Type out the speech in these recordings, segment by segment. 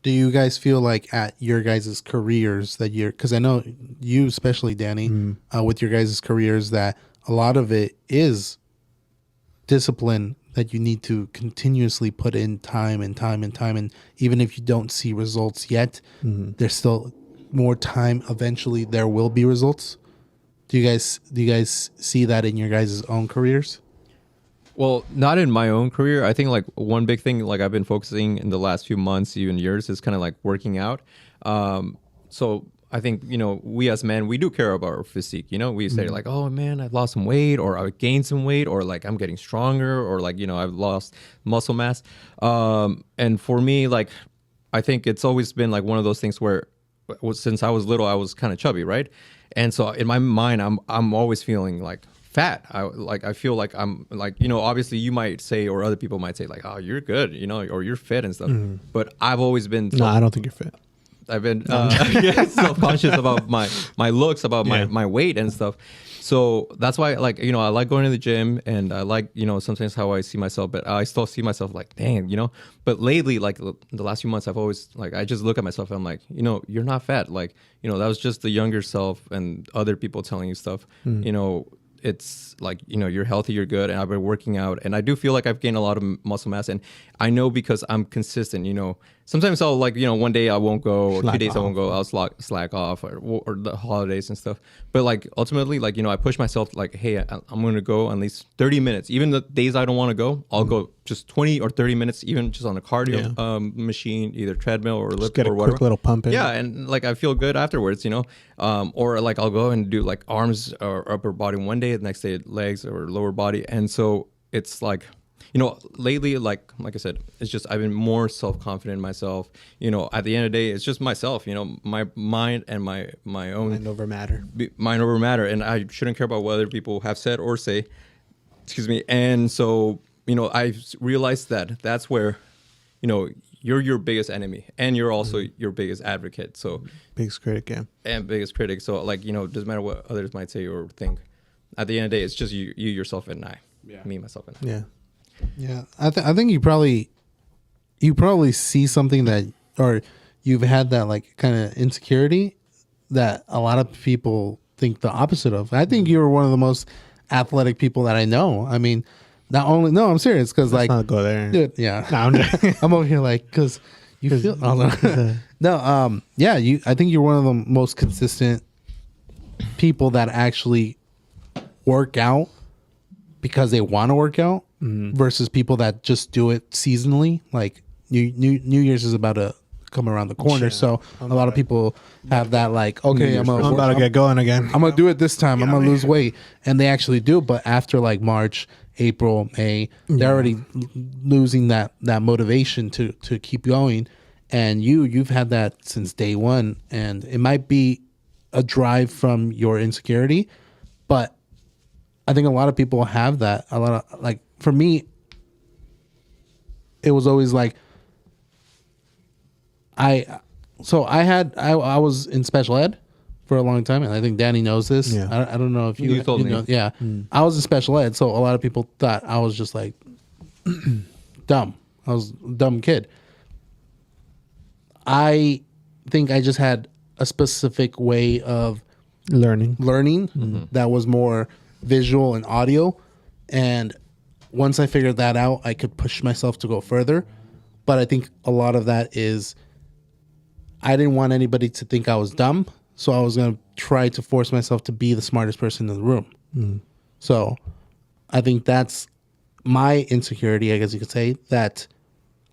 do you guys feel like at your guys' careers that you're, because I know you, especially Danny, with your guys' careers, that a lot of it is discipline that you need to continuously put in time and time and time. And even if you don't see results yet, there's still more time. Eventually there will be results. Do you guys see that in your guys' own careers? Well, not in my own career. I think like one big thing like I've been focusing in the last few months, even years, is kind of like working out. So I think, we as men, we do care about our physique. We say like, oh man, I lost some weight, or I gained some weight, or like I'm getting stronger, or like, I've lost muscle mass. And for me, like, I think it's always been like one of those things where since I was little, I was kind of chubby, right? And so in my mind, I'm always feeling like fat. I feel like I'm like, obviously you might say, or other people might say like, oh, you're good, or you're fit and stuff. But I've always been No, I don't think you're fit. I've been self-conscious about my looks, about my weight and stuff. So that's why, like, I like going to the gym, and I like, sometimes how I see myself, but I still see myself like, dang, But lately, like the last few months, I've always, like, I just look at myself and I'm like, you're not fat. Like, that was just the younger self and other people telling you stuff. It's like, you're healthy, you're good. And I've been working out, and I do feel like I've gained a lot of muscle mass. And I know because I'm consistent, sometimes I'll like, one day I won't go, or 2 days I won't go, I'll slack off, or the holidays and stuff. But like ultimately, like, I push myself like, hey, I'm going to go at least 30 minutes. Even the days I don't want to go, I'll go just 20 or 30 minutes, even just on a cardio machine, either treadmill or lift get or a whatever. quick little pump in. Yeah, and like I feel good afterwards, or like I'll go and do like arms or upper body one day, the next day legs or lower body. And so it's like, lately, like I said, it's just I've been more self-confident in myself. At the end of the day, it's just myself. My mind and my own Mind over matter. Mind over matter, and I shouldn't care about what other people have said or say. Excuse me. And so, I've realized that that's where, you're your biggest enemy, and you're also your biggest advocate. So Biggest critic, yeah. And biggest critic. So like, doesn't matter what others might say or think. At the end of the day, it's just you yourself, and I. Yeah. Me, myself, and I. Yeah. Yeah, I think you probably see something that, or you've had that like kind of insecurity that a lot of people think the opposite of. I think you're one of the most athletic people that I know. I mean, not only, no, I'm serious, because like, Let's not go there. dude, yeah, No, I'm just, I'm over here like, because you feel no, yeah, I think you're one of the most consistent people that actually work out because they want to work out, versus people that just do it seasonally. Like New Year's is about to come around the corner, so a lot of people have that like, okay, I'm about to get going again. I'm gonna do it this time. I'm gonna lose weight, and they actually do. But after like March, April, May, they're already losing that motivation to keep going. And you've had that since day one, and it might be a drive from your insecurity, but I think a lot of people have that. A lot of, like, for me, it was always like I was in special ed for a long time, and I think Danny knows this. Yeah. I don't know if You told me. know. Yeah, I was in special ed, so a lot of people thought I was just like dumb. I was a dumb kid. I think I just had a specific way of learning. that was more visual and audio, and once I figured that out, I could push myself to go further. But I think a lot of that is I didn't want anybody to think I was dumb, so I was going to try to force myself to be the smartest person in the room. So I think that's my insecurity, I guess you could say, that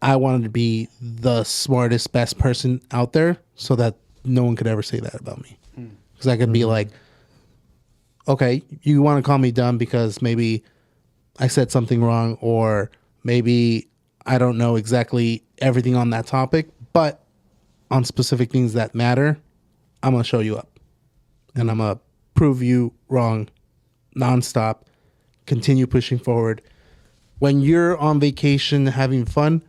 I wanted to be the smartest, best person out there, so that no one could ever say that about me. Because I could be like, okay, you want to call me dumb because maybe I said something wrong, or maybe I don't know exactly everything on that topic, but on specific things that matter, I'm going to show you up. And I'm going to prove you wrong nonstop, continue pushing forward. When you're on vacation having fun,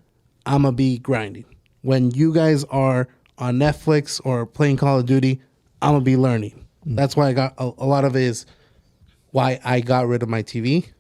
I'm going to be grinding. When you guys are on Netflix or playing Call of Duty, I'm going to be learning. That's why I got a lot of it is why I got rid of my TV,